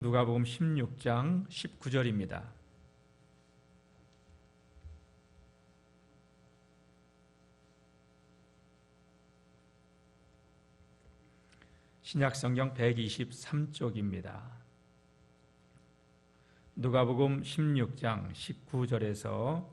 누가복음 16장 19절입니다. 신약성경 123쪽입니다. 누가복음 16장 19절에서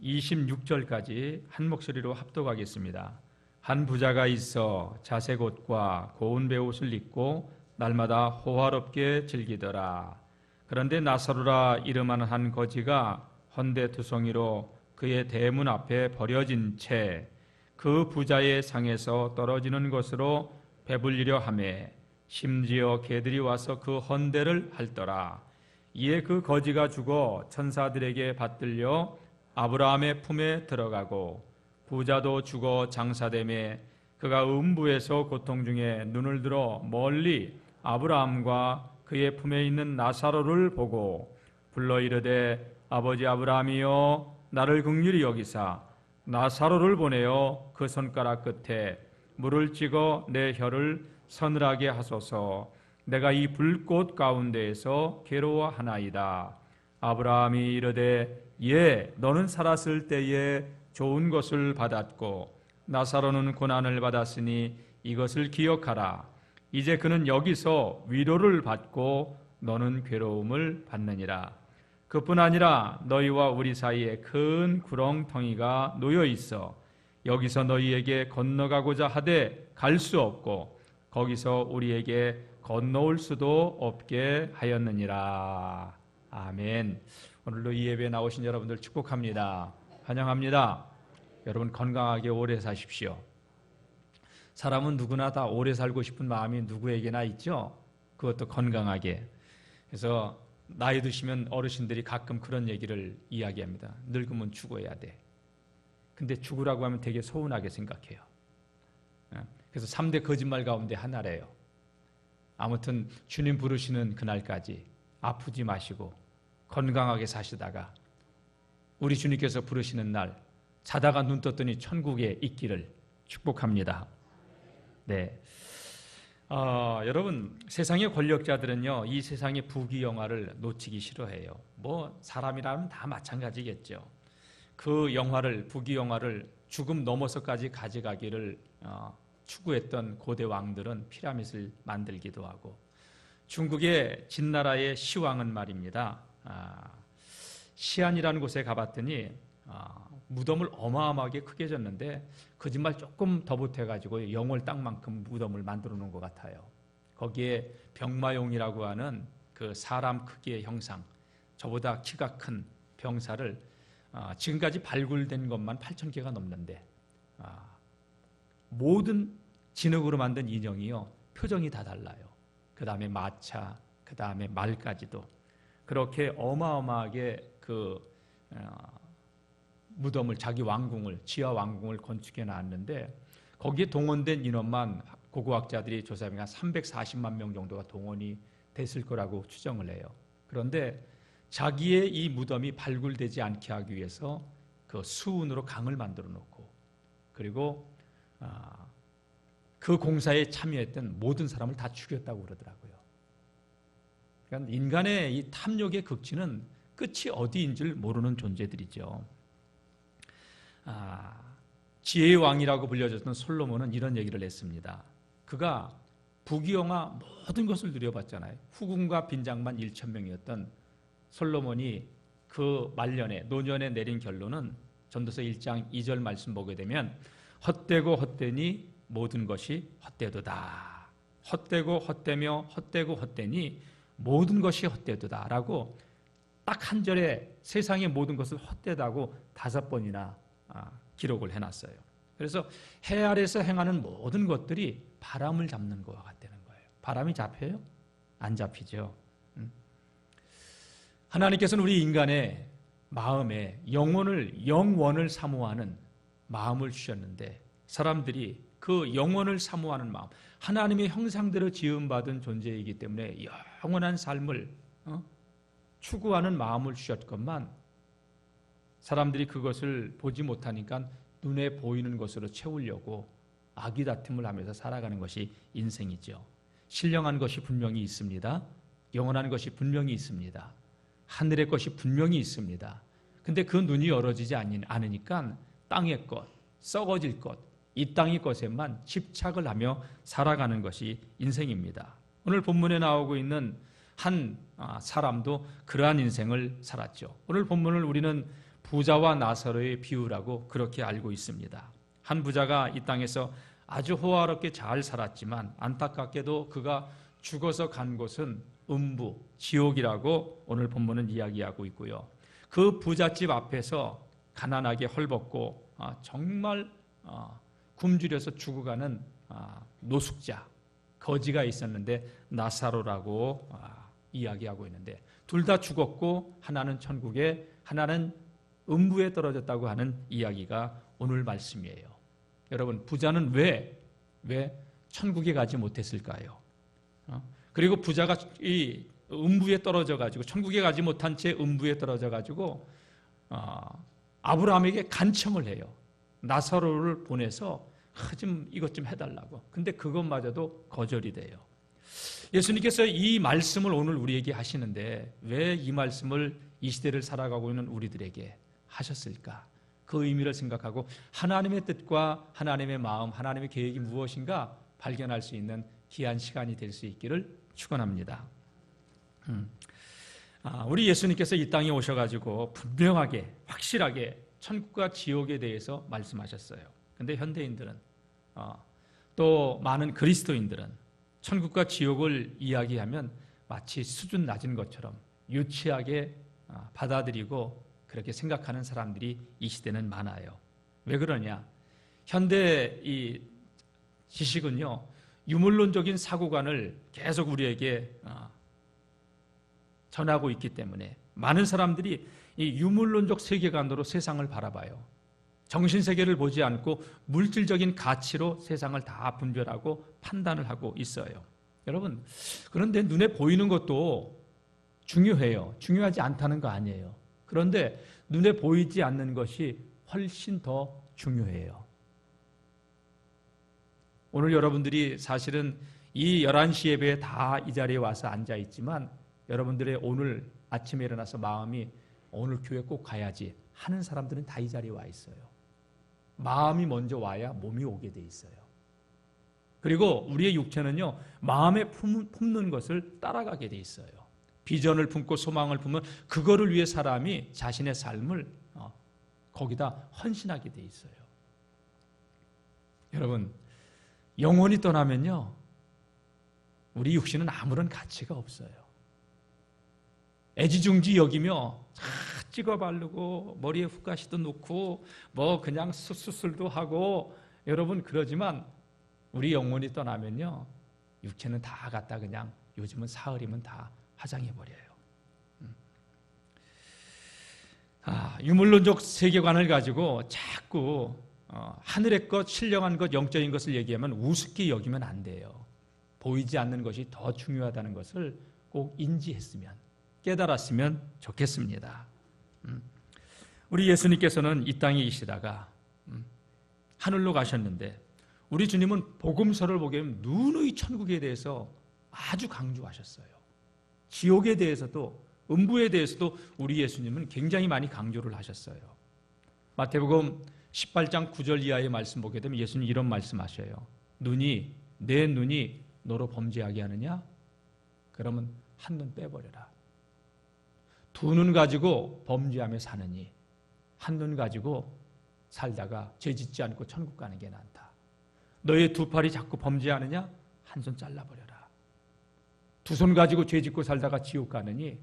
26절까지 한 목소리로 합독하겠습니다. 한 부자가 있어 자색 옷과 고운 베옷을 입고 날마다 호화롭게 즐기더라. 그런데 나사로라 이름하는 한 거지가 헌데 두성이로 그의 대문 앞에 버려진 채 그 부자의 상에서 떨어지는 것으로 배불리려 하매 심지어 개들이 와서 그 헌데를 핥더라. 이에 그 거지가 죽어 천사들에게 받들려 아브라함의 품에 들어가고 부자도 죽어 장사되매 그가 음부에서 고통 중에 눈을 들어 멀리 아브라함과 그의 품에 있는 나사로를 보고 불러 이르되 아버지 아브라함이여 나를 긍휼히 여기사 나사로를 보내어 그 손가락 끝에 물을 찍어 내 혀를 서늘하게 하소서. 내가 이 불꽃 가운데에서 괴로워하나이다. 아브라함이 이르되 예 너는 살았을 때에 좋은 것을 받았고 나사로는 고난을 받았으니 이것을 기억하라. 이제 그는 여기서 위로를 받고 너는 괴로움을 받느니라. 그뿐 아니라 너희와 우리 사이에 큰 구렁텅이가 놓여 있어 여기서 너희에게 건너가고자 하되 갈 수 없고 거기서 우리에게 건너올 수도 없게 하였느니라. 아멘. 오늘도 이 예배에 나오신 여러분들 축복합니다. 환영합니다. 여러분 건강하게 오래 사십시오. 사람은 누구나 다 오래 살고 싶은 마음이 누구에게나 있죠. 그것도 건강하게. 그래서 나이 드시면 어르신들이 가끔 그런 얘기를 이야기합니다. 늙으면 죽어야 돼. 근데 죽으라고 하면 되게 서운하게 생각해요. 그래서 3대 거짓말 가운데 하나래요. 아무튼 주님 부르시는 그날까지 아프지 마시고 건강하게 사시다가 우리 주님께서 부르시는 날 자다가 눈 떴더니 천국에 있기를 축복합니다. 네, 여러분 세상의 권력자들은요 이 세상의 부귀영화를 놓치기 싫어해요. 뭐 사람이라면 다 마찬가지겠죠. 그 영화를 부귀영화를 죽음 넘어서까지 가져가기를 추구했던 고대 왕들은 피라밋을 만들기도 하고 중국의 진나라의 시왕은 말입니다. 시안이라는 곳에 가봤더니 무덤을 어마어마하게 크게 졌는데 거짓말 조금 더 보태가지고 영월 땅만큼 무덤을 만들어 놓은 것 같아요. 거기에 병마용이라고 하는 그 사람 크기의 형상, 저보다 키가 큰 병사를 지금까지 발굴된 것만 8,000개가 넘는데 모든 진흙으로 만든 인형이요 표정이 다 달라요. 그 다음에 마차, 그 다음에 말까지도 그렇게 어마어마하게 그 무덤을 자기 왕궁을 지하 왕궁을 건축해 놨는데 거기에 동원된 인원만 고고학자들이 조사하면 한 340만 명 정도가 동원이 됐을 거라고 추정을 해요. 그런데 자기의 이 무덤이 발굴되지 않게 하기 위해서 그 수은으로 강을 만들어 놓고 그리고 그 공사에 참여했던 모든 사람을 다 죽였다고 그러더라고요. 그러니까 인간의 이 탐욕의 극치는 끝이 어디인 줄 모르는 존재들이죠. 지혜의 왕이라고 불려졌던 솔로몬은 이런 얘기를 했습니다. 그가 부귀영화 모든 것을 누려봤잖아요. 후궁과 빈장만 1,000명이었던 솔로몬이 그 말년에 노년에 내린 결론은 전도서 1장 2절 말씀 보게 되면 헛되고 헛되니 모든 것이 헛되도다. 헛되고 헛되며 헛되고 헛되니 모든 것이 헛되도다 라고 딱 한 절에 세상의 모든 것을 헛되다고 5번이나 기록을 해놨어요. 그래서 해 아래서 행하는 모든 것들이 바람을 잡는 것과 같다는 거예요. 바람이 잡혀요? 안 잡히죠. 하나님께서는 우리 인간의 마음에 영원을 사모하는 마음을 주셨는데 사람들이 그 영원을 사모하는 마음, 하나님의 형상대로 지음받은 존재이기 때문에 영원한 삶을 추구하는 마음을 주셨건만 사람들이 그것을 보지 못하니까 눈에 보이는 것으로 채우려고 아기다툼을 하면서 살아가는 것이 인생이죠. 신령한 것이 분명히 있습니다. 영원한 것이 분명히 있습니다. 하늘의 것이 분명히 있습니다. 근데 그 눈이 열어지지 않으니까 땅의 것, 썩어질 것, 이 땅의 것에만 집착을 하며 살아가는 것이 인생입니다. 오늘 본문에 나오고 있는 한 사람도 그러한 인생을 살았죠. 오늘 본문을 우리는 부자와 나사로의 비유라고 그렇게 알고 있습니다. 한 부자가 이 땅에서 아주 호화롭게 잘 살았지만 안타깝게도 그가 죽어서 간 곳은 음부, 지옥이라고 오늘 본문은 이야기하고 있고요. 그 부잣집 앞에서 가난하게 헐벗고 정말 굶주려서 죽어가는 노숙자, 거지가 있었는데 나사로라고 이야기하고 있는데 둘 다 죽었고 하나는 천국에 하나는 음부에 떨어졌다고 하는 이야기가 오늘 말씀이에요. 여러분, 부자는 왜 천국에 가지 못했을까요? 그리고 부자가 이 음부에 떨어져 가지고 천국에 가지 못한 채 음부에 떨어져 가지고 아브라함에게 간청을 해요. 나사로를 보내서 좀 이것 좀 해달라고. 근데 그것마저도 거절이 돼요. 예수님께서 이 말씀을 오늘 우리에게 하시는데 왜 이 말씀을 이 시대를 살아가고 있는 우리들에게 하셨을까? 그 의미를 생각하고 하나님의 뜻과 하나님의 마음, 하나님의 계획이 무엇인가 발견할 수 있는 귀한 시간이 될 수 있기를 축원합니다. 우리 예수님께서 이 땅에 오셔가지고 분명하게 확실하게 천국과 지옥에 대해서 말씀하셨어요. 근데 현대인들은 또 많은 그리스도인들은 천국과 지옥을 이야기하면 마치 수준 낮은 것처럼 유치하게 받아들이고 그렇게 생각하는 사람들이 이 시대는 많아요. 왜 그러냐? 현대 이 지식은요, 유물론적인 사고관을 계속 우리에게 전하고 있기 때문에 많은 사람들이 이 유물론적 세계관으로 세상을 바라봐요. 정신세계를 보지 않고 물질적인 가치로 세상을 다 분별하고 판단을 하고 있어요. 여러분, 그런데 눈에 보이는 것도 중요해요. 중요하지 않다는 거 아니에요. 그런데 눈에 보이지 않는 것이 훨씬 더 중요해요. 오늘 여러분들이 사실은 이 11시 예배에 다 이 자리에 와서 앉아 있지만 여러분들의 오늘 아침에 일어나서 마음이 오늘 교회 꼭 가야지 하는 사람들은 다 이 자리에 와 있어요. 마음이 먼저 와야 몸이 오게 돼 있어요. 그리고 우리의 육체는요, 마음에 품는 것을 따라가게 돼 있어요. 비전을 품고 소망을 품으면 그거를 위해 사람이 자신의 삶을 거기다 헌신하게 돼 있어요. 여러분, 영혼이 떠나면요, 우리 육신은 아무런 가치가 없어요. 애지중지 여기며 찍어 바르고 머리에 훅가시도 놓고 뭐 그냥 수술도 하고 여러분 그러지만 우리 영혼이 떠나면요, 육체는 다 갖다 그냥 요즘은 사흘이면 다 화장해버려요. 유물론적 세계관을 가지고 자꾸 하늘의 것, 신령한 것, 영적인 것을 얘기하면 우습게 여기면 안 돼요. 보이지 않는 것이 더 중요하다는 것을 꼭 인지했으면, 깨달았으면 좋겠습니다. 우리 예수님께서는 이 땅에 계시다가 하늘로 가셨는데 우리 주님은 복음서를 보게 되면 누누이 천국에 대해서 아주 강조하셨어요. 지옥에 대해서도, 음부에 대해서도 우리 예수님은 굉장히 많이 강조를 하셨어요. 마태복음 18장 9절 이하의 말씀 보게 되면 예수님 이런 말씀하셔요. 내 눈이 너로 범죄하게 하느냐? 그러면 한 눈 빼버려라. 두 눈 가지고 범죄하며 사느니 한 눈 가지고 살다가 죄 짓지 않고 천국 가는 게 낫다. 너의 두 팔이 자꾸 범죄하느냐? 한 손 잘라버려라. 두 손 가지고 죄 짓고 살다가 지옥 가느니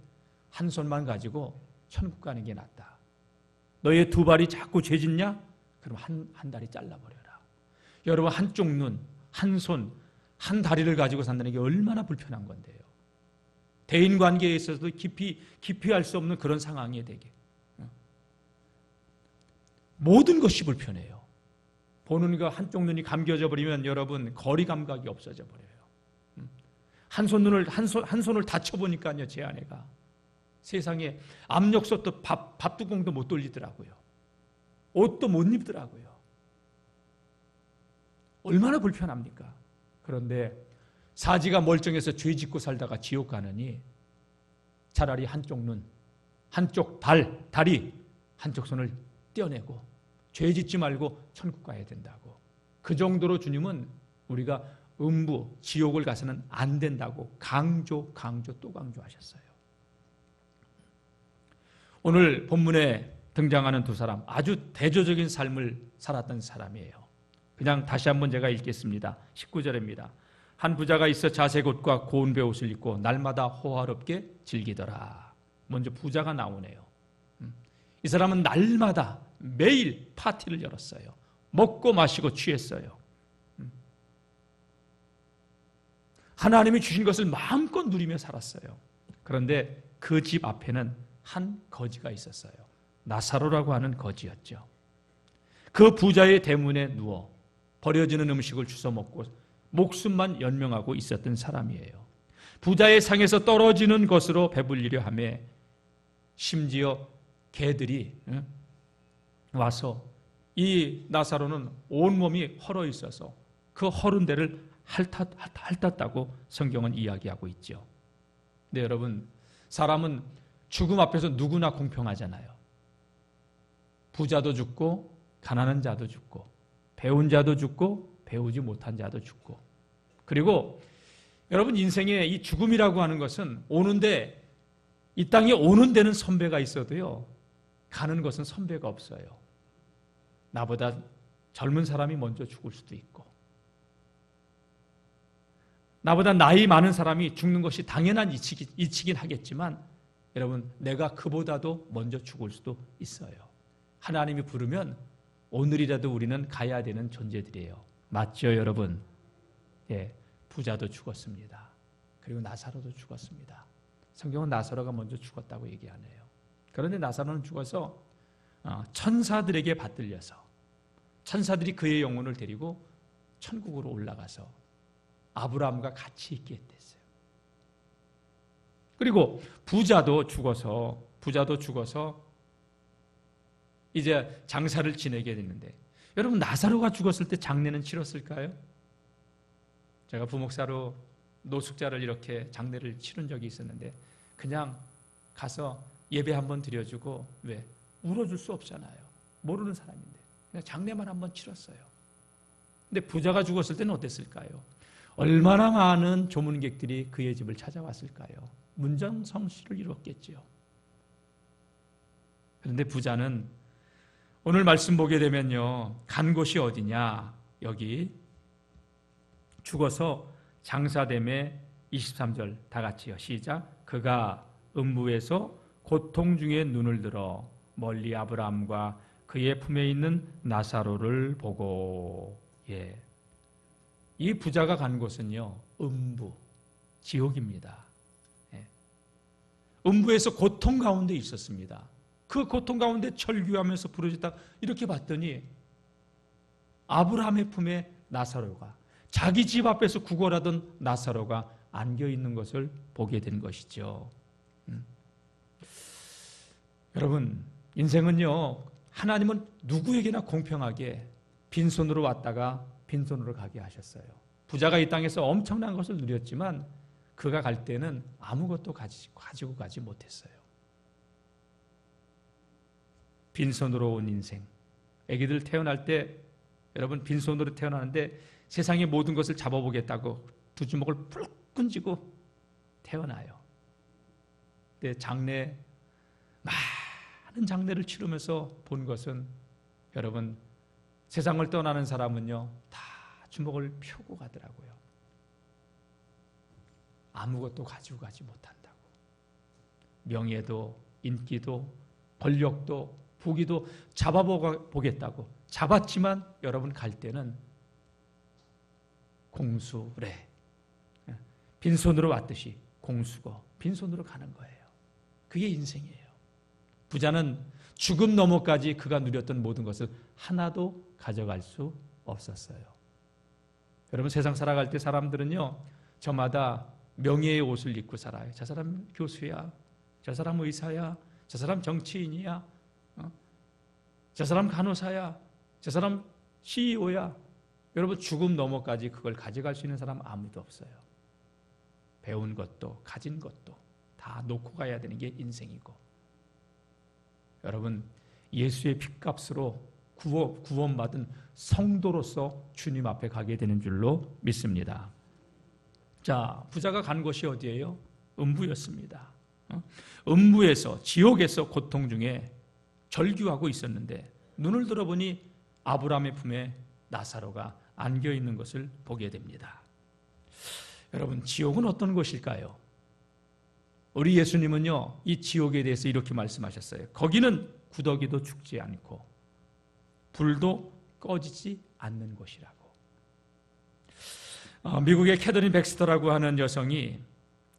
한 손만 가지고 천국 가는 게 낫다. 너의 두 발이 자꾸 죄 짓냐? 그럼 한 다리 잘라버려라. 여러분, 한쪽 눈, 한 손, 한 다리를 가지고 산다는 게 얼마나 불편한 건데요. 대인관계에 있어서도 깊이 할 수 없는 그런 상황이 되게. 모든 것이 불편해요. 보는 거 한쪽 눈이 감겨져 버리면 여러분 거리 감각이 없어져 버려요. 한 손을 다쳐보니까요, 제 아내가 세상에 압력솥도 밥 뚜껑도 못 돌리더라고요. 옷도 못 입더라고요. 얼마나 불편합니까? 그런데 사지가 멀쩡해서 죄 짓고 살다가 지옥 가느니 차라리 한쪽 눈, 한쪽 발, 다리, 한쪽 손을 떼어내고 죄 짓지 말고 천국 가야 된다고. 그 정도로 주님은 우리가 음부, 지옥을 가서는 안 된다고 강조 또 강조하셨어요. 오늘 본문에 등장하는 두 사람, 아주 대조적인 삶을 살았던 사람이에요. 그냥 다시 한번 제가 읽겠습니다. 19절입니다. 한 부자가 있어 자색옷과 고운 베옷을 입고 날마다 호화롭게 즐기더라. 먼저 부자가 나오네요. 이 사람은 날마다 매일 파티를 열었어요. 먹고 마시고 취했어요. 하나님이 주신 것을 마음껏 누리며 살았어요. 그런데 그 집 앞에는 한 거지가 있었어요. 나사로라고 하는 거지였죠. 그 부자의 대문에 누워 버려지는 음식을 주워 먹고 목숨만 연명하고 있었던 사람이에요. 부자의 상에서 떨어지는 것으로 배불리려 하며 심지어 개들이 와서 이 나사로는 온몸이 헐어 있어서 그 헐은 데를 핥았다고 성경은 이야기하고 있죠. 네, 여러분, 사람은 죽음 앞에서 누구나 공평하잖아요. 부자도 죽고 가난한 자도 죽고 배운 자도 죽고 배우지 못한 자도 죽고, 그리고 여러분, 인생에 이 죽음이라고 하는 것은 오는데, 이 땅에 오는 데는 선배가 있어도요 가는 것은 선배가 없어요. 나보다 젊은 사람이 먼저 죽을 수도 있고, 나보다 나이 많은 사람이 죽는 것이 당연한 이치긴 하겠지만, 여러분, 내가 그보다도 먼저 죽을 수도 있어요. 하나님이 부르면 오늘이라도 우리는 가야 되는 존재들이에요. 맞죠, 여러분? 예, 부자도 죽었습니다. 그리고 나사로도 죽었습니다. 성경은 나사로가 먼저 죽었다고 얘기하네요. 그런데 나사로는 죽어서 천사들에게 받들려서 천사들이 그의 영혼을 데리고 천국으로 올라가서 아브라함과 같이 있게 됐어요. 그리고 부자도 죽어서 이제 장사를 지내게 됐는데, 여러분, 나사로가 죽었을 때 장례는 치렀을까요? 제가 부목사로 노숙자를 이렇게 장례를 치른 적이 있었는데, 그냥 가서 예배 한번 드려주고, 왜? 울어줄 수 없잖아요. 모르는 사람인데 그냥 장례만 한번 치렀어요. 근데 부자가 죽었을 때는 어땠을까요? 얼마나 많은 조문객들이 그의 집을 찾아왔을까요? 문전성시를 이뤘겠지요. 그런데 부자는 오늘 말씀 보게 되면요, 간 곳이 어디냐? 여기 죽어서 장사됨에 23절 다 같이요. 시작. 그가 음부에서 고통 중에 눈을 들어 멀리 아브라함과 그의 품에 있는 나사로를 보고. 예, 이 부자가 간 곳은요, 음부, 지옥입니다. 예. 음부에서 고통 가운데 있었습니다. 그 고통 가운데 철규하면서 부르짖다 이렇게 봤더니 아브라함의 품에 나사로가, 자기 집 앞에서 구걸하던 나사로가 안겨 있는 것을 보게 된 것이죠. 여러분, 인생은요, 하나님은 누구에게나 공평하게 빈손으로 왔다가 빈손으로 가게 하셨어요. 부자가 이 땅에서 엄청난 것을 누렸지만 그가 갈 때는 아무것도 가지고 가지 못했어요. 빈손으로 온 인생. 아기들 태어날 때, 여러분, 빈손으로 태어나는데 세상의 모든 것을 잡아보겠다고 두 주먹을 푹 끈쥐고 태어나요. 근데 많은 장례를 치르면서 본 것은, 여러분, 세상을 떠나는 사람은요 다 주먹을 펴고 가더라고요. 아무것도 가지고 가지 못한다고. 명예도 인기도 권력도 부귀도 잡아보겠다고 잡았지만, 여러분, 갈 때는 공수래, 빈손으로 왔듯이 공수고 빈손으로 가는 거예요. 그게 인생이에요. 부자는 죽음 너머까지 그가 누렸던 모든 것을 하나도 가져갈 수 없었어요. 여러분, 세상 살아갈 때 사람들은요, 저마다 명예의 옷을 입고 살아요. 저 사람 교수야, 저 사람 의사야, 저 사람 정치인이야, 저 사람 간호사야, 저 사람 CEO야. 여러분, 죽음 너머까지 그걸 가져갈 수 있는 사람 아무도 없어요. 배운 것도 가진 것도 다 놓고 가야 되는 게 인생이고, 여러분 예수의 핏값으로 구원받은 성도로서 주님 앞에 가게 되는 줄로 믿습니다. 자, 부자가 간 곳이 어디예요? 음부였습니다. 음부에서, 지옥에서 고통 중에 절규하고 있었는데 눈을 들어보니 아브라함의 품에 나사로가 안겨 있는 것을 보게 됩니다. 여러분, 지옥은 어떤 곳일까요? 우리 예수님은요, 이 지옥에 대해서 이렇게 말씀하셨어요. 거기는 구더기도 죽지 않고 불도 꺼지지 않는 곳이라고. 미국의 캐더린 백스터라고 하는 여성이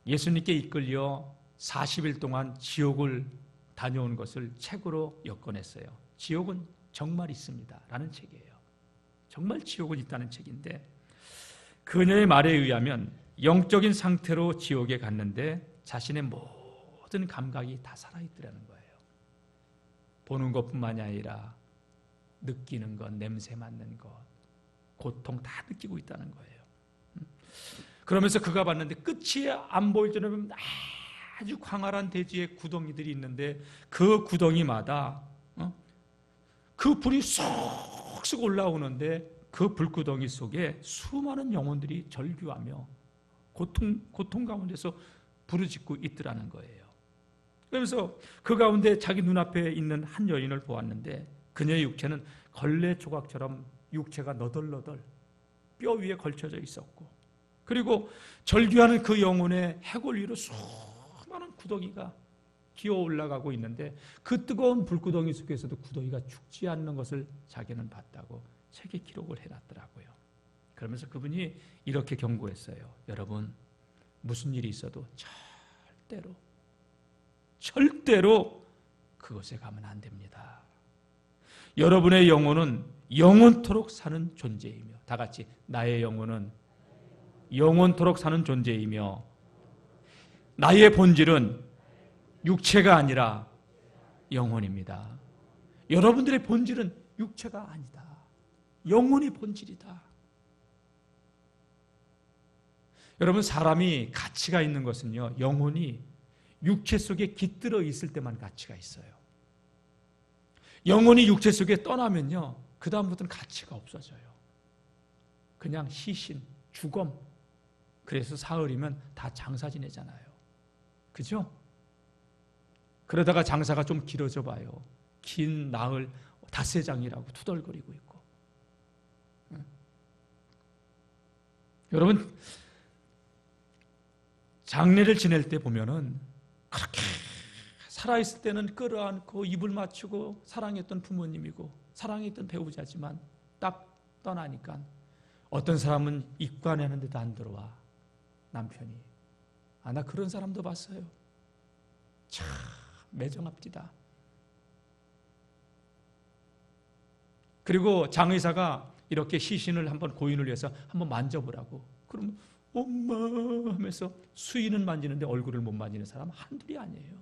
예수님께 이끌려 40일 동안 지옥을 다녀온 것을 책으로 엮어냈어요. 지옥은 정말 있습니다 라는 책이에요. 정말 지옥은 있다는 책인데, 그녀의 말에 의하면 영적인 상태로 지옥에 갔는데 자신의 모든 감각이 다 살아있더라는 거예요. 보는 것뿐만이 아니라 느끼는 것, 냄새 맡는 것, 고통 다 느끼고 있다는 거예요. 그러면서 그가 봤는데 끝이 안 보일 정도면 아주 광활한 대지에 구덩이들이 있는데 그 구덩이마다 그 불이 쏙쏙 올라오는데 그 불구덩이 속에 수많은 영혼들이 절규하며 고통 가운데서 부르짖고 있더라는 거예요. 그러면서 그 가운데 자기 눈앞에 있는 한 여인을 보았는데 그녀의 육체는 걸레 조각처럼 육체가 너덜너덜 뼈 위에 걸쳐져 있었고, 그리고 절규하는 그 영혼의 해골 위로 수많은 구덩이가 기어 올라가고 있는데 그 뜨거운 불구덩이 속에서도 구덩이가 죽지 않는 것을 자기는 봤다고 책에 기록을 해놨더라고요. 그러면서 그분이 이렇게 경고했어요. 여러분, 무슨 일이 있어도 절대로 그곳에 가면 안 됩니다. 여러분의 영혼은 영원토록 사는 존재이며, 다 같이 나의 영혼은 영원토록 사는 존재이며 나의 본질은 육체가 아니라 영혼입니다. 여러분들의 본질은 육체가 아니다. 영혼이 본질이다. 여러분, 사람이 가치가 있는 것은요, 영혼이 육체 속에 깃들어 있을 때만 가치가 있어요. 영혼이 육체 속에 떠나면요, 그 다음부터는 가치가 없어져요. 그냥 시신, 죽음. 그래서 사흘이면 다 장사 지내잖아요. 그죠? 그러다가 장사가 좀 길어져 봐요. 긴 나흘 닷새장이라고 투덜거리고 있고. 여러분, 장례를 지낼 때 보면은 그렇게 살아있을 때는 끌어안고 입을 맞추고 사랑했던 부모님이고 사랑했던 배우자지만 딱 떠나니까 어떤 사람은 입관하는데도 안 들어와, 남편이. 나 그런 사람도 봤어요. 참 매정합디다. 그리고 장의사가 이렇게 시신을 한번 고인을 위해서 한번 만져보라고. 그러면 엄마 하면서 수인은 만지는데 얼굴을 못 만지는 사람 한둘이 아니에요.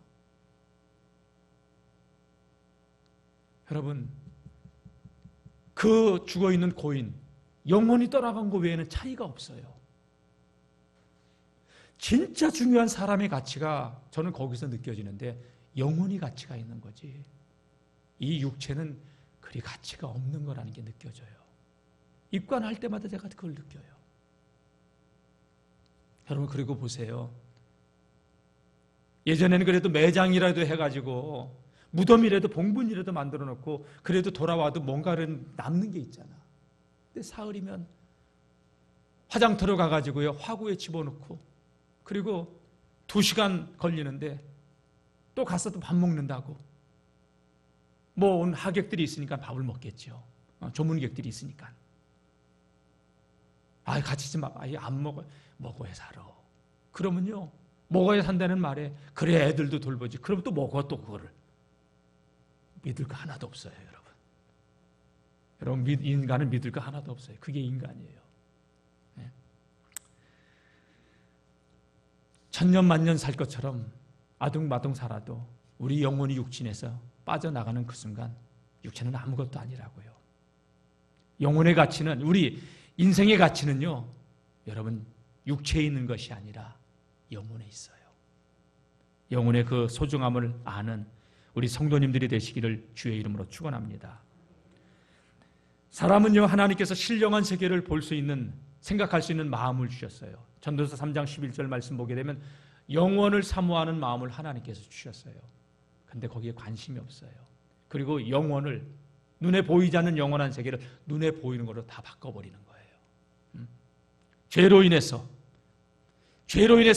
여러분, 그 죽어있는 고인, 영혼이 떠나간 것 외에는 차이가 없어요. 진짜 중요한 사람의 가치가 저는 거기서 느껴지는데 영혼이 가치가 있는 거지, 이 육체는 그리 가치가 없는 거라는 게 느껴져요. 입관할 때마다 제가 그걸 느껴요. 여러분, 그리고 보세요. 예전에는 그래도 매장이라도 해가지고 무덤이라도 봉분이라도 만들어 놓고 그래도 돌아와도 뭔가를 남는 게 있잖아. 근데 사흘이면 화장터로 가가지고요, 화구에 집어넣고, 그리고 2시간 걸리는데 또 가서 또 밥 먹는다고. 뭐 온 하객들이 있으니까 밥을 먹겠죠. 조문객들이 있으니까. 같이 좀 안 먹어야 살아. 그러면요, 먹어야 산다는 말에 그래 애들도 돌보지. 그럼 또 먹어, 또 그거를. 믿을 거 하나도 없어요, 여러분. 여러분, 인간은 믿을 거 하나도 없어요. 그게 인간이에요. 네. 천년 만년 살 것처럼 아둥바둥 살아도 우리 영혼이 육신에서 빠져나가는 그 순간 육체는 아무것도 아니라고요. 영혼의 가치는, 우리 인생의 가치는요, 여러분, 육체에 있는 것이 아니라 영혼에 있어요. 영혼의 그 소중함을 아는 우리 성도님들이 되시기를 주의 이름으로 축원합니다. 사람은요, 하나님께서 신령한 세계를 볼 수 있는, 생각할 수 있는 마음을 주셨어요. 전도서 3장 11절 말씀 보게 되면 영원을 사모하는 마음을 하나님께서 주셨어요. 근데 거기에 관심이 없어요. 그리고 영원을, 눈에 보이지 않는 영원한 세계를 눈에 보이는 걸로 다 바꿔버리는 거예요. 죄로 인해서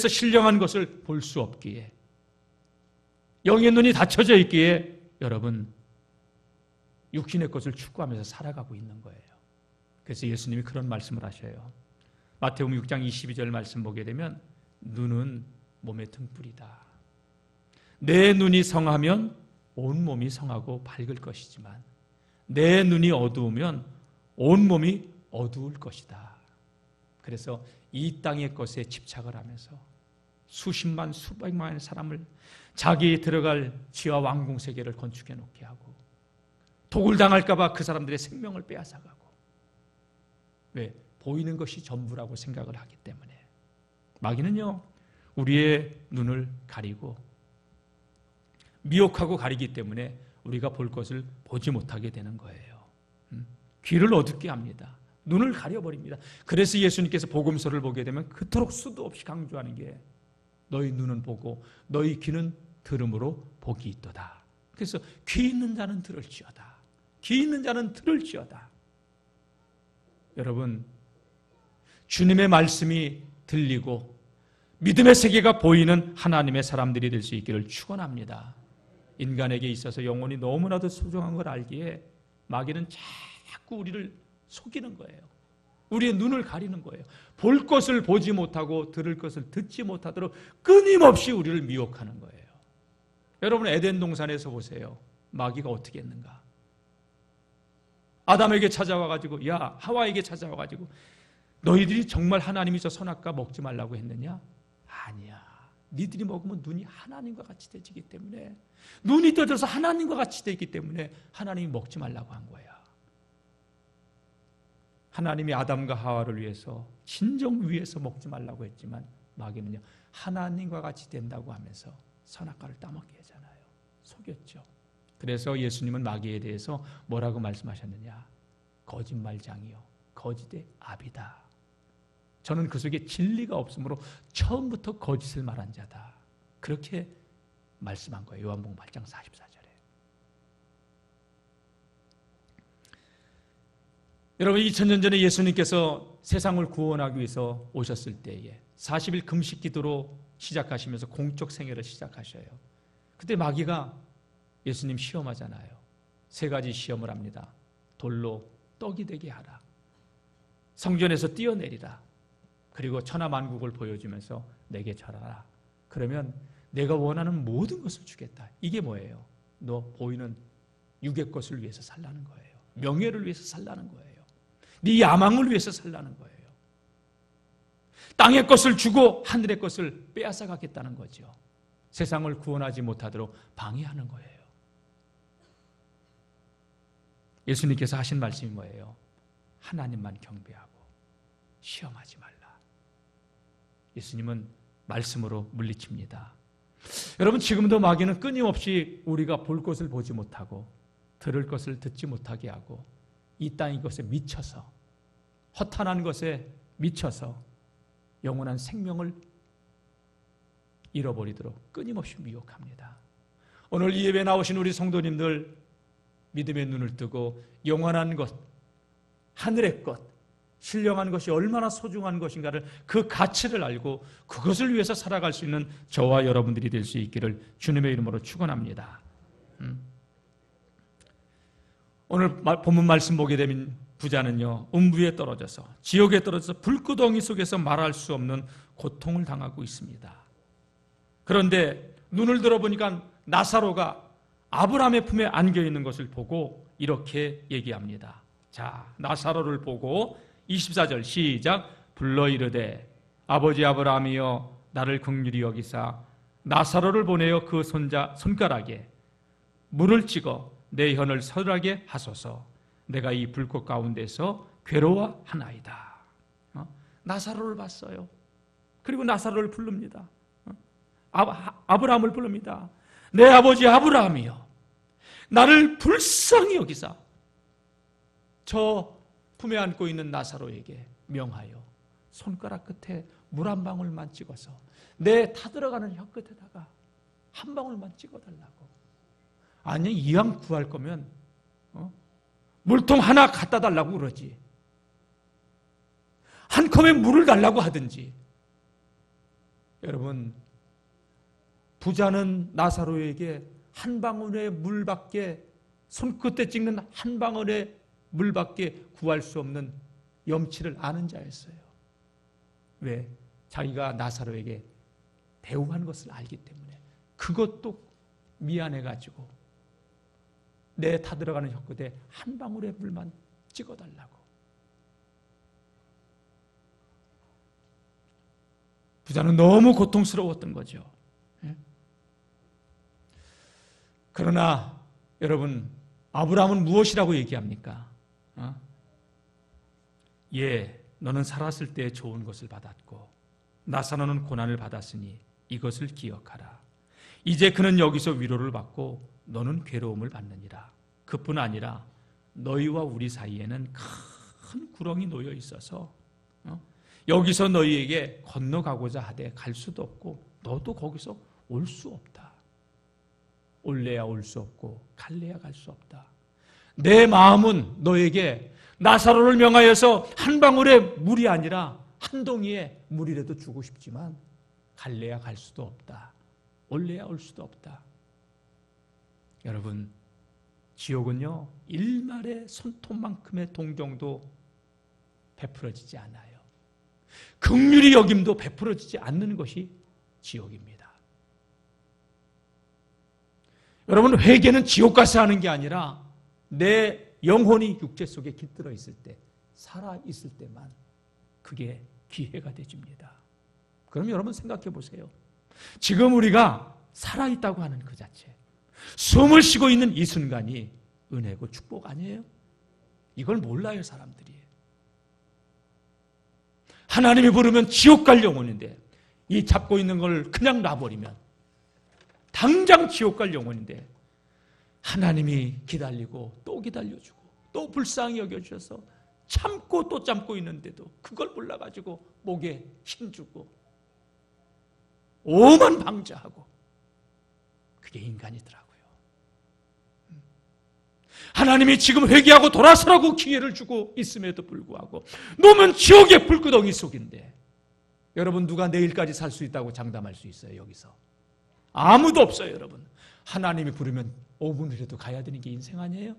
신령한 것을 볼 수 없기에, 영의 눈이 닫혀져 있기에 여러분 육신의 것을 추구하면서 살아가고 있는 거예요. 그래서 예수님이 그런 말씀을 하셔요. 마태복음 6장 22절 말씀 보게 되면 눈은 몸의 등불이다. 내 눈이 성하면 온 몸이 성하고 밝을 것이지만 내 눈이 어두우면 온 몸이 어두울 것이다. 그래서 이 땅의 것에 집착을 하면서 수십만 수백만의 사람을 자기 들어갈 지하 왕궁 세계를 건축해 놓게 하고 독을 당할까 봐 그 사람들의 생명을 빼앗아가고, 왜? 보이는 것이 전부라고 생각을 하기 때문에. 마귀는요, 우리의 눈을 가리고 미혹하고 가리기 때문에 우리가 볼 것을 보지 못하게 되는 거예요. 귀를 어둡게 합니다. 눈을 가려버립니다. 그래서 예수님께서 복음서를 보게 되면 그토록 수도 없이 강조하는 게 너희 눈은 보고 너희 귀는 들음으로 복이 있도다. 그래서 귀 있는 자는 들을지어다. 귀 있는 자는 들을지어다. 여러분, 주님의 말씀이 들리고 믿음의 세계가 보이는 하나님의 사람들이 될 수 있기를 축원합니다. 인간에게 있어서 영혼이 너무나도 소중한 걸 알기에 마귀는 자꾸 우리를 속이는 거예요. 우리의 눈을 가리는 거예요. 볼 것을 보지 못하고 들을 것을 듣지 못하도록 끊임없이 우리를 미혹하는 거예요. 여러분, 에덴 동산에서 보세요. 마귀가 어떻게 했는가? 아담에게 찾아와가지고, 하와에게 찾아와가지고 너희들이 정말 하나님이 저 선악과 먹지 말라고 했느냐? 아니야. 니들이 먹으면 눈이 하나님과 같이 되기 때문에, 눈이 떠져서 하나님과 같이 되기 때문에 하나님이 먹지 말라고 한 거야. 하나님이 아담과 하와를 위해서, 진정 위해서 먹지 말라고 했지만 마귀는요, 하나님과 같이 된다고 하면서 선악과를 따먹게 하잖아요. 속였죠. 그래서 예수님은 마귀에 대해서 뭐라고 말씀하셨느냐? 거짓말장이요, 거짓의 아비다. 저는 그 속에 진리가 없으므로 처음부터 거짓을 말한 자다. 그렇게 말씀한 거예요. 요한복음 8장 44절에. 여러분, 2000년 전에 예수님께서 세상을 구원하기 위해서 오셨을 때에 40일 금식 기도로 시작하시면서 공적 생애를 시작하셔요. 그때 마귀가 예수님 시험하잖아요. 3가지 시험을 합니다. 돌로 떡이 되게 하라. 성전에서 뛰어내리라. 그리고 천하만국을 보여주면서 내게 절하라. 그러면 내가 원하는 모든 것을 주겠다. 이게 뭐예요? 너 보이는 육의 것을 위해서 살라는 거예요. 명예를 위해서 살라는 거예요. 네 야망을 위해서 살라는 거예요. 땅의 것을 주고 하늘의 것을 빼앗아 가겠다는 거죠. 세상을 구원하지 못하도록 방해하는 거예요. 예수님께서 하신 말씀이 뭐예요? 하나님만 경배하고 시험하지 말라. 예수님은 말씀으로 물리칩니다. 여러분, 지금도 마귀는 끊임없이 우리가 볼 것을 보지 못하고 들을 것을 듣지 못하게 하고 이 땅의 것에 미쳐서, 허탄한 것에 미쳐서 영원한 생명을 잃어버리도록 끊임없이 미혹합니다. 오늘 이 예배에 나오신 우리 성도님들, 믿음의 눈을 뜨고 영원한 것, 하늘의 것, 신령한 것이 얼마나 소중한 것인가를, 그 가치를 알고 그것을 위해서 살아갈 수 있는 저와 여러분들이 될 수 있기를 주님의 이름으로 축원합니다. 오늘 본문 말씀 보게 되면 부자는요, 음부에 떨어져서, 지옥에 떨어져서 불구덩이 속에서 말할 수 없는 고통을 당하고 있습니다. 그런데 눈을 들어보니까 나사로가 아브라함의 품에 안겨 있는 것을 보고 이렇게 얘기합니다. 자, 나사로를 보고 24절 시작. 불러 이르되 아버지 아브라함이여 나를 긍휼히 여기사 나사로를 보내어 그 손가락에 물을 찍어 내 혀를 서늘하게 하소서. 내가 이 불꽃 가운데서 괴로워하나이다. 나사로를 봤어요. 그리고 나사로를 부릅니다. 아브라함을 부릅니다. 내 아버지 아브라함이여, 나를 불쌍히 여기사 저 품에 안고 있는 나사로에게 명하여 손가락 끝에 물 한 방울만 찍어서 내 타들어가는 혀 끝에다가 한 방울만 찍어달라고. 아니, 이왕 구할 거면 물통 하나 갖다 달라고 그러지. 한 컵에 물을 달라고 하든지. 여러분, 부자는 나사로에게 한 방울의 물밖에, 손끝에 찍는 한 방울의 물밖에 구할 수 없는 염치를 아는 자였어요. 왜? 자기가 나사로에게 대우한 것을 알기 때문에. 그것도 미안해가지고 내 타들어가는 혀끝에 한 방울의 물만 찍어달라고. 부자는 너무 고통스러웠던 거죠. 그러나 여러분, 아브라함은 무엇이라고 얘기합니까? 예, 너는 살았을 때 좋은 것을 받았고 나사로는 고난을 받았으니 이것을 기억하라. 이제 그는 여기서 위로를 받고 너는 괴로움을 받느니라. 그뿐 아니라 너희와 우리 사이에는 큰 구렁이 놓여 있어서 여기서 너희에게 건너가고자 하되 갈 수도 없고 너도 거기서 올 수 없다. 올래야 올 수 없고 갈래야 갈 수 없다. 내 마음은 너에게 나사로를 명하여서 한 방울의 물이 아니라 한 동이의 물이라도 주고 싶지만 갈래야 갈 수도 없다. 올래야 올 수도 없다. 여러분, 지옥은요, 일말의 손톱만큼의 동정도 베풀어지지 않아요. 긍휼히 여김도 베풀어지지 않는 것이 지옥입니다. 여러분, 회개는 지옥 가서 하는 게 아니라 내 영혼이 육체 속에 깃들어 있을 때, 살아 있을 때만 그게 기회가 되집니다. 그럼 여러분 생각해 보세요. 지금 우리가 살아있다고 하는 그 자체, 숨을 쉬고 있는 이 순간이 은혜고 축복 아니에요? 이걸 몰라요, 사람들이. 하나님이 부르면 지옥 갈 영혼인데 이 잡고 있는 걸 그냥 놔버리면 당장 지옥 갈 영혼인데 하나님이 기다리고 또 기다려주고 또 불쌍히 여겨주셔서 참고 또 참고 있는데도 그걸 몰라가지고 목에 힘주고 오만 방자하고, 그게 인간이더라고요. 하나님이 지금 회개하고 돌아서라고 기회를 주고 있음에도 불구하고 몸은 지옥의 불구덩이 속인데, 여러분, 누가 내일까지 살 수 있다고 장담할 수 있어요? 여기서 아무도 없어요. 여러분, 하나님이 부르면 5분 후라도 가야 되는 게 인생 아니에요?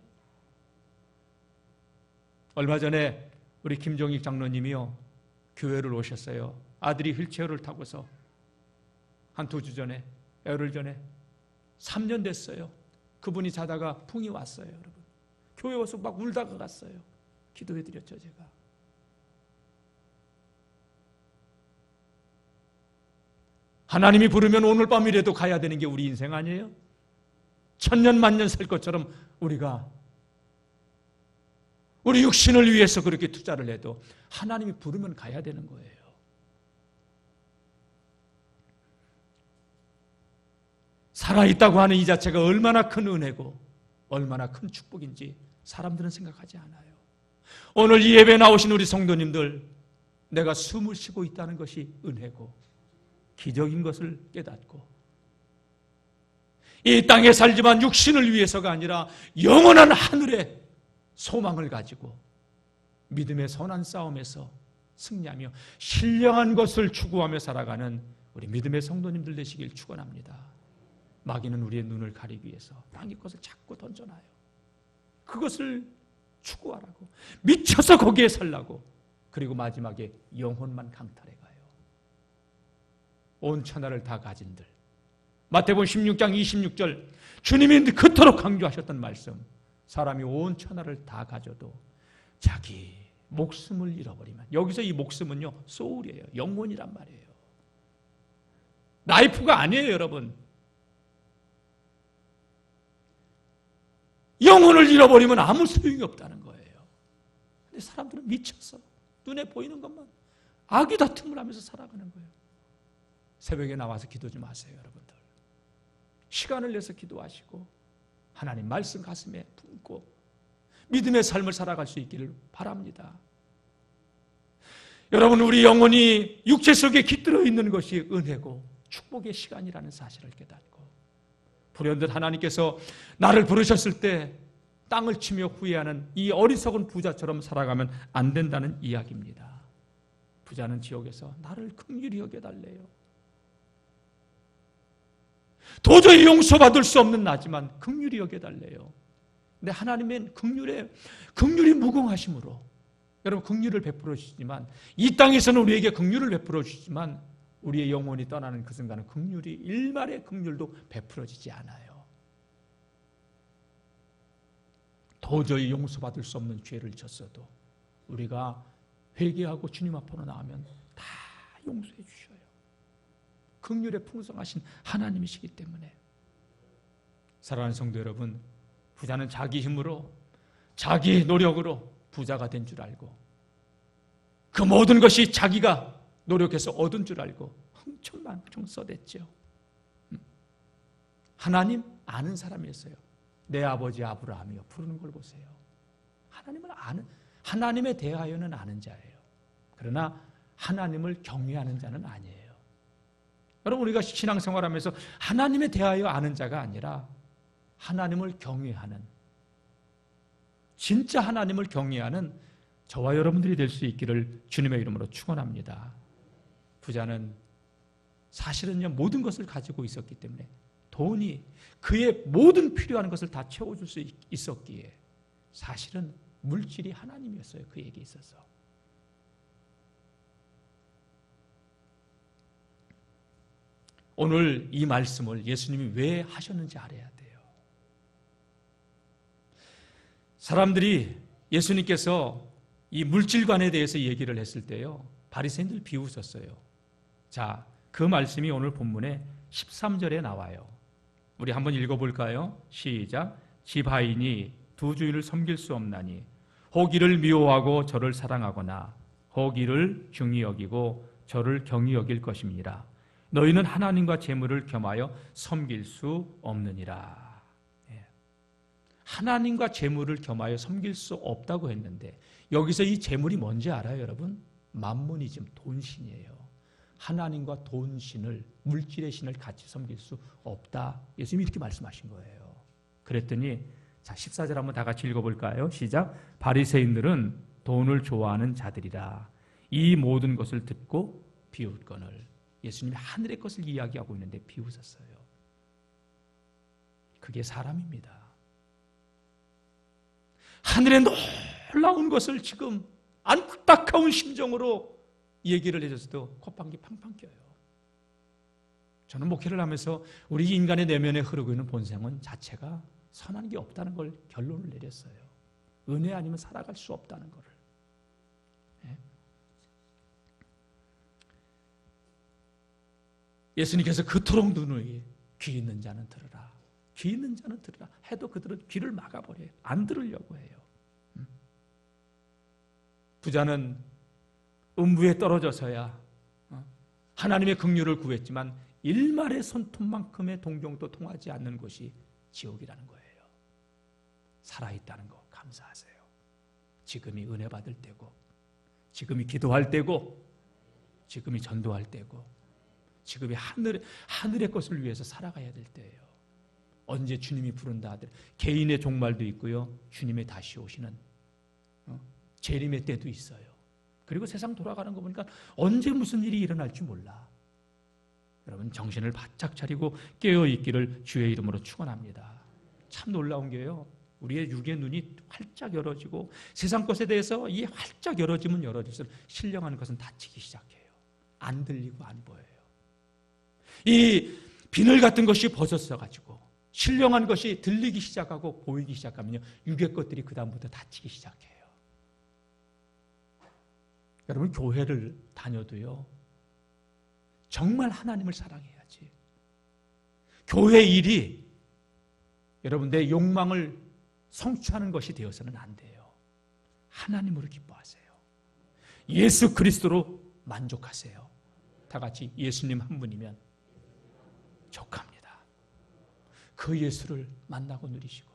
얼마 전에 우리 김종익 장로님이요, 교회를 오셨어요. 아들이 휠체어를 타고서 한 2주 전에, 열흘 전에, 3년 됐어요. 그분이 자다가 풍이 왔어요. 여러분, 교회 와서 막 울다가 갔어요. 기도해드렸죠, 제가. 하나님이 부르면 오늘 밤이라도 가야 되는 게 우리 인생 아니에요? 천년 만년 살 것처럼 우리가 우리 육신을 위해서 그렇게 투자를 해도 하나님이 부르면 가야 되는 거예요. 살아있다고 하는 이 자체가 얼마나 큰 은혜고 얼마나 큰 축복인지 사람들은 생각하지 않아요. 오늘 이 예배에 나오신 우리 성도님들, 내가 숨을 쉬고 있다는 것이 은혜고 기적인 것을 깨닫고, 이 땅에 살지만 육신을 위해서가 아니라 영원한 하늘의 소망을 가지고 믿음의 선한 싸움에서 승리하며 신령한 것을 추구하며 살아가는 우리 믿음의 성도님들 되시길 축원합니다. 마귀는 우리의 눈을 가리기 위해서 땅의 것을 자꾸 던져놔요. 그것을 추구하라고, 미쳐서 거기에 살라고. 그리고 마지막에 영혼만 강탈해가요. 온 천하를 다 가진들. 마태복음 16장 26절, 주님이 그토록 강조하셨던 말씀, 사람이 온 천하를 다 가져도 자기 목숨을 잃어버리면, 여기서 이 목숨은요, 소울이에요. 영혼이란 말이에요. 라이프가 아니에요, 여러분. 영혼을 잃어버리면 아무 소용이 없다는 거예요. 근데 사람들은 미쳐서 눈에 보이는 것만 아기 다툼을 하면서 살아가는 거예요. 새벽에 나와서 기도 좀 하세요, 여러분들. 시간을 내서 기도하시고 하나님 말씀 가슴에 품고 믿음의 삶을 살아갈 수 있기를 바랍니다. 여러분, 우리 영혼이 육체 속에 깃들어 있는 것이 은혜고 축복의 시간이라는 사실을 깨닫고, 불현듯 하나님께서 나를 부르셨을 때 땅을 치며 후회하는 이 어리석은 부자처럼 살아가면 안 된다는 이야기입니다. 부자는 지옥에서 나를 긍휼히 여겨달래요. 도저히 용서받을 수 없는 나지만 긍휼히 여겨달래요. 근데 하나님은 긍휼이 무궁하심으로, 여러분, 긍휼을 베풀어 주시지만, 이 땅에서는 우리에게 긍휼을 베풀어 주시지만 우리의 영혼이 떠나는 그 순간은 긍휼이, 일말의 긍휼도 베풀어지지 않아요. 도저히 용서받을 수 없는 죄를 졌어도 우리가 회개하고 주님 앞으로 나오면 다 용서해 주셔요. 긍휼에 풍성하신 하나님이시기 때문에. 사랑하는 성도 여러분, 부자는 자기 힘으로, 자기 노력으로 부자가 된 줄 알고, 그 모든 것이 자기가 노력해서 얻은 줄 알고 흥청망청 써댔죠. 하나님 아는 사람이었어요. 내 아버지 아브라함이요 부르는 걸 보세요. 하나님을 아는, 하나님에 대하여는 아는 자예요. 그러나 하나님을 경외하는 자는 아니에요. 여러분, 우리가 신앙생활하면서 하나님에 대하여 아는 자가 아니라 하나님을 경외하는, 진짜 하나님을 경외하는 저와 여러분들이 될 수 있기를 주님의 이름으로 축원합니다. 부자는 사실은요 모든 것을 가지고 있었기 때문에, 돈이 그의 모든 필요한 것을 다 채워줄 수 있었기에 사실은 물질이 하나님이었어요, 그에게 있어서. 오늘 이 말씀을 예수님이 왜 하셨는지 알아야 돼요. 사람들이 예수님께서 이 물질관에 대해서 얘기를 했을 때요, 바리새인들 비웃었어요. 자, 그 말씀이 오늘 본문에 13절에 나와요. 우리 한번 읽어볼까요? 시작. 지하인이 두 주인을 섬길 수 없나니 혹 이를 미워하고 저를 사랑하거나 혹 이를 중히 여기고 저를 경히 여길 것임이라. 너희는 하나님과 재물을 겸하여 섬길 수 없느니라. 하나님과 재물을 겸하여 섬길 수 없다고 했는데, 여기서 이 재물이 뭔지 알아요, 여러분? 만몬이즘, 돈신이에요. 하나님과 돈신을, 물질의 신을 같이 섬길 수 없다. 예수님이 이렇게 말씀하신 거예요. 그랬더니, 자, 14절 한번 다 같이 읽어볼까요? 시작. 바리새인들은 돈을 좋아하는 자들이라. 이 모든 것을 듣고 비웃거늘. 예수님이 하늘의 것을 이야기하고 있는데 비웃었어요. 그게 사람입니다. 하늘의 놀라운 것을 지금 안타까운 심정으로 얘기를 해줘서도 콧방귀 팡팡 껴요. 저는 목회를 하면서 우리 인간의 내면에 흐르고 있는 본성은 자체가 선한 게 없다는 걸 결론을 내렸어요. 은혜 아니면 살아갈 수 없다는 거를. 예수님께서 그토록 누누이 귀 있는 자는 들으라, 귀 있는 자는 들으라 해도 그들은 귀를 막아버려요. 안 들으려고 해요. 부자는 음부에 떨어져서야 하나님의 긍휼을 구했지만 일말의 손톱만큼의 동정도 통하지 않는 곳이 지옥이라는 거예요. 살아있다는 거 감사하세요. 지금이 은혜 받을 때고, 지금이 기도할 때고, 지금이 전도할 때고, 지금이 하늘의 것을 위해서 살아가야 될 때예요. 언제 주님이 부른다 하더라도 개인의 종말도 있고요, 주님의 다시 오시는 재림의 때도 있어요. 그리고 세상 돌아가는 거 보니까 언제 무슨 일이 일어날지 몰라. 여러분, 정신을 바짝 차리고 깨어있기를 주의 이름으로 축원합니다. 참 놀라운 게요, 우리의 육의 눈이 활짝 열어지고 세상 것에 대해서 이 활짝 열어지면 열어질수록 신령한 것은 닫히기 시작해요. 안 들리고 안 보여요. 이 비늘 같은 것이 벗어져가지고 신령한 것이 들리기 시작하고 보이기 시작하면요, 육의 것들이 그 다음부터 닫히기 시작해요. 여러분, 교회를 다녀도요, 정말 하나님을 사랑해야지. 교회 일이 여러분 내 욕망을 성취하는 것이 되어서는 안 돼요. 하나님으로 기뻐하세요. 예수 그리스도로 만족하세요. 다 같이 예수님 한 분이면 족합니다. 그 예수를 만나고 누리시고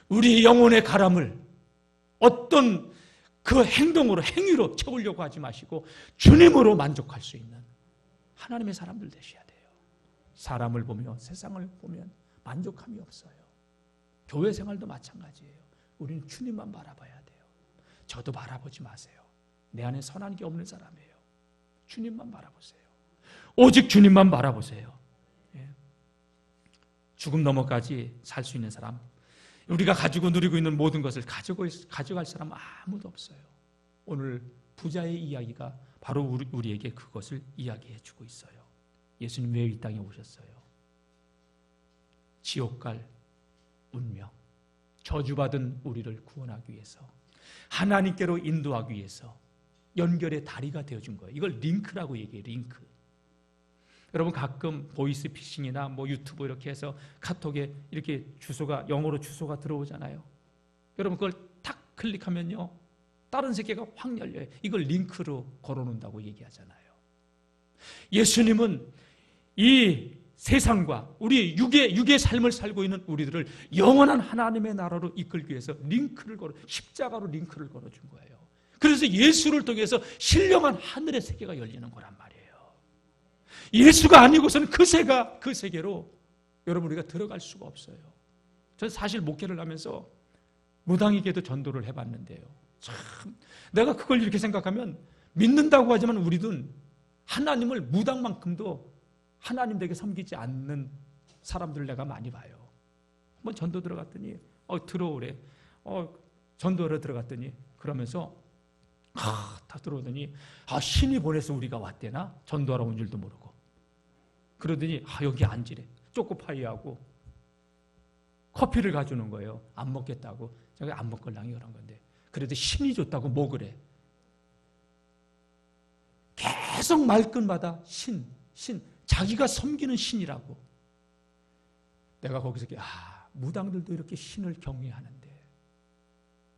우리 영혼의 가람을 어떤 그 행동으로 행위로 채우려고 하지 마시고 주님으로 만족할 수 있는 하나님의 사람들 되셔야 돼요. 사람을 보며 세상을 보면 만족함이 없어요. 교회 생활도 마찬가지예요. 우리는 주님만 바라봐야 돼요. 저도 바라보지 마세요. 내 안에 선한 게 없는 사람이에요. 주님만 바라보세요. 오직 주님만 바라보세요. 죽음 너머까지 살 수 있는 사람, 우리가 가지고 누리고 있는 모든 것을 가져갈 사람 아무도 없어요. 오늘 부자의 이야기가 바로 우리에게 그것을 이야기해 주고 있어요. 예수님 왜 이 땅에 오셨어요? 지옥 갈 운명, 저주받은 우리를 구원하기 위해서, 하나님께로 인도하기 위해서 연결의 다리가 되어준 거예요. 이걸 링크라고 얘기해요. 링크. 여러분 가끔 보이스피싱이나 뭐 유튜브 이렇게 해서 카톡에 이렇게 주소가 영어로 주소가 들어오잖아요. 여러분 그걸 탁 클릭하면요 다른 세계가 확 열려요. 이걸 링크로 걸어놓는다고 얘기하잖아요. 예수님은 이 세상과 우리 육의 삶을 살고 있는 우리들을 영원한 하나님의 나라로 이끌기 위해서 십자가로 링크를 걸어준 거예요. 그래서 예수를 통해서 신령한 하늘의 세계가 열리는 거란 말이에요. 예수가 아니고서는 그 세계로 여러분 우리가 들어갈 수가 없어요. 저는 사실 목회를 하면서 무당에게도 전도를 해봤는데요. 참 내가 그걸 이렇게 생각하면 믿는다고 하지만 우리는 하나님을 무당만큼도 하나님에게 섬기지 않는 사람들을 내가 많이 봐요. 한번 전도 들어갔더니 들어오래. 전도하러 들어갔더니 그러면서 다 들어오더니 신이 보내서 우리가 왔대나? 전도하러 온 줄도 모르고 그러더니 여기 앉으래. 초코파이하고 커피를 가져오는 거예요. 안 먹겠다고. 제가 안 먹걸랑이 그런 건데 그래도 신이 줬다고 먹으래. 계속 말끝마다 신 자기가 섬기는 신이라고. 내가 거기서 무당들도 이렇게 신을 경외하는데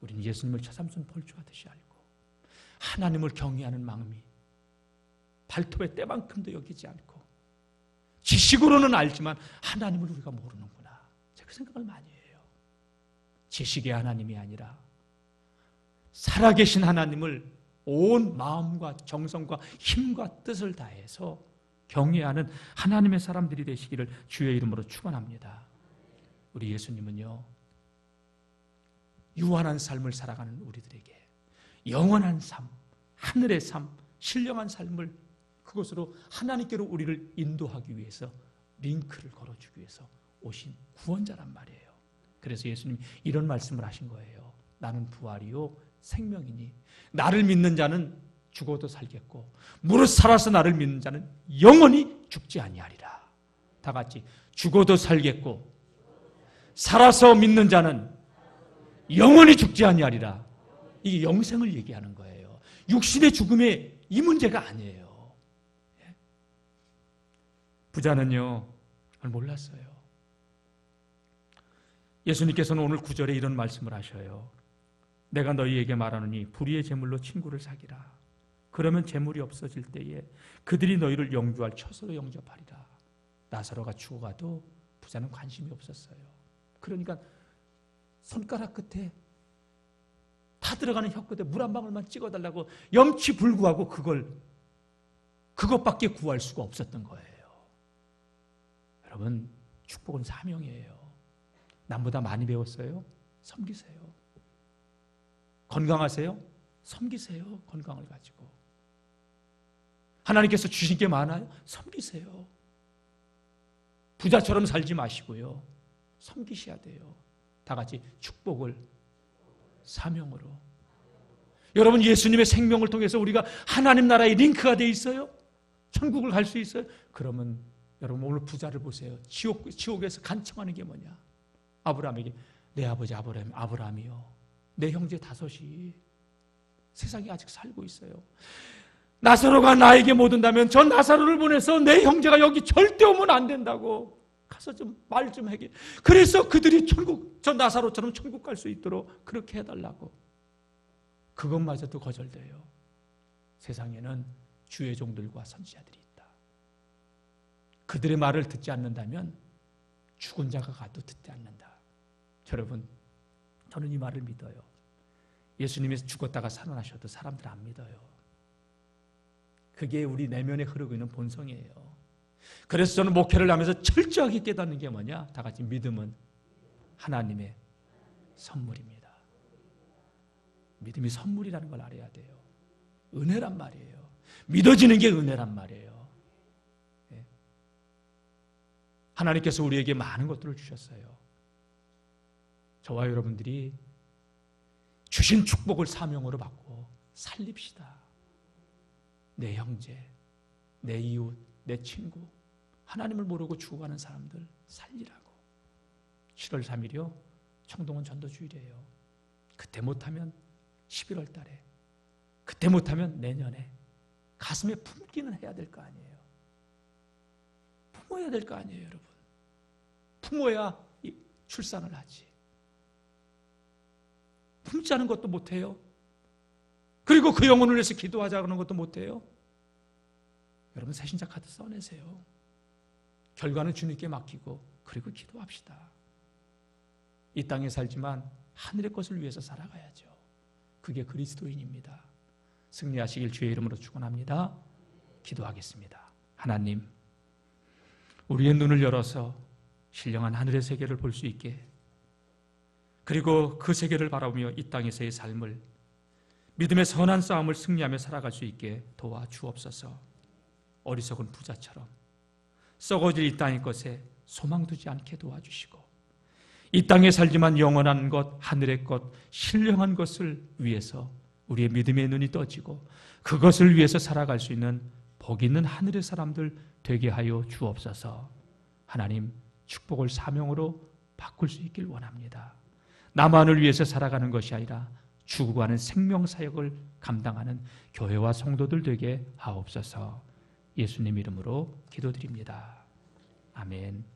우리는 예수님을 차삼손 벌초하듯이 알고 하나님을 경외하는 마음이 발톱의 때만큼도 여기지 않고 지식으로는 알지만 하나님을 우리가 모르는구나. 제가 그 생각을 많이 해요. 지식의 하나님이 아니라 살아계신 하나님을 온 마음과 정성과 힘과 뜻을 다해서 경외하는 하나님의 사람들이 되시기를 주의 이름으로 축원합니다. 우리 예수님은요 유한한 삶을 살아가는 우리들에게 영원한 삶, 하늘의 삶, 신령한 삶을 그것으로 하나님께로 우리를 인도하기 위해서 링크를 걸어주기 위해서 오신 구원자란 말이에요. 그래서 예수님이 이런 말씀을 하신 거예요. 나는 부활이요 생명이니 나를 믿는 자는 죽어도 살겠고 무릇 살아서 나를 믿는 자는 영원히 죽지 아니하리라. 다 같이 죽어도 살겠고 살아서 믿는 자는 영원히 죽지 아니하리라. 이게 영생을 얘기하는 거예요. 육신의 죽음에 이 문제가 아니에요. 부자는요 그걸 몰랐어요. 예수님께서는 오늘 9절에 이런 말씀을 하셔요. 내가 너희에게 말하노니 불의의 재물로 친구를 사기라. 그러면 재물이 없어질 때에 그들이 너희를 영주할 처소로 영접하리라. 나사로가 죽어가도 부자는 관심이 없었어요. 그러니까 손가락 끝에 다 들어가는 혀 끝에 물 한 방울만 찍어달라고 염치불구하고 그것밖에 구할 수가 없었던 거예요. 여러분 축복은 사명이에요. 남보다 많이 배웠어요? 섬기세요. 건강하세요? 섬기세요. 건강을 가지고. 하나님께서 주신 게 많아요? 섬기세요. 부자처럼 살지 마시고요. 섬기셔야 돼요. 다 같이 축복을 사명으로. 여러분 예수님의 생명을 통해서 우리가 하나님 나라의 링크가 되어 있어요? 천국을 갈 수 있어요? 그러면 여러분 오늘 부자를 보세요. 지옥에서 간청하는 게 뭐냐? 아브라함에게 내 아버지 아브라함이요. 내 형제 5이 세상에 아직 살고 있어요. 나사로가 나에게 못 온다면 전 나사로를 보내서 내 형제가 여기 절대 오면 안 된다고 가서 좀 말 좀 하게. 그래서 그들이 저 나사로처럼 천국 갈 수 있도록 그렇게 해달라고. 그것마저도 거절돼요. 세상에는 주의 종들과 선지자들이 있다. 그들의 말을 듣지 않는다면 죽은 자가 가도 듣지 않는다. 여러분, 저는 이 말을 믿어요. 예수님이 죽었다가 살아나셔도 사람들 안 믿어요. 그게 우리 내면에 흐르고 있는 본성이에요. 그래서 저는 목회를 하면서 철저하게 깨닫는 게 뭐냐? 다 같이 믿음은 하나님의 선물입니다. 믿음이 선물이라는 걸 알아야 돼요. 은혜란 말이에요. 믿어지는 게 은혜란 말이에요. 하나님께서 우리에게 많은 것들을 주셨어요. 저와 여러분들이 주신 축복을 사명으로 받고 살립시다. 내 형제, 내 이웃, 내 친구, 하나님을 모르고 죽어가는 사람들 살리라고. 7월 3일이요 청동원 전도주일이에요. 그때 못하면 11월 달에, 그때 못하면 내년에 가슴에 품기는 해야 될 거 아니에요. 품어야 될 거 아니에요, 여러분. 품어야 출산을 하지. 품지 않은 것도 못해요. 그리고 그 영혼을 위해서 기도하자는 것도 못해요. 여러분, 새신자 카드 써내세요. 결과는 주님께 맡기고 그리고 기도합시다. 이 땅에 살지만 하늘의 것을 위해서 살아가야죠. 그게 그리스도인입니다. 승리하시길 주의 이름으로 축원합니다. 기도하겠습니다. 하나님, 우리의 눈을 열어서 신령한 하늘의 세계를 볼 수 있게, 그리고 그 세계를 바라보며 이 땅에서의 삶을 믿음의 선한 싸움을 승리하며 살아갈 수 있게 도와주옵소서. 어리석은 부자처럼 썩어질 이 땅의 것에 소망 두지 않게 도와주시고, 이 땅에 살지만 영원한 것, 하늘의 것, 신령한 것을 위해서 우리의 믿음의 눈이 떠지고 그것을 위해서 살아갈 수 있는 복 있는 하늘의 사람들 되게 하여 주옵소서. 하나님, 축복을 사명으로 바꿀 수 있길 원합니다. 나만을 위해서 살아가는 것이 아니라 죽어가는 생명사역을 감당하는 교회와 성도들 되게 하옵소서. 예수님 이름으로 기도드립니다. 아멘.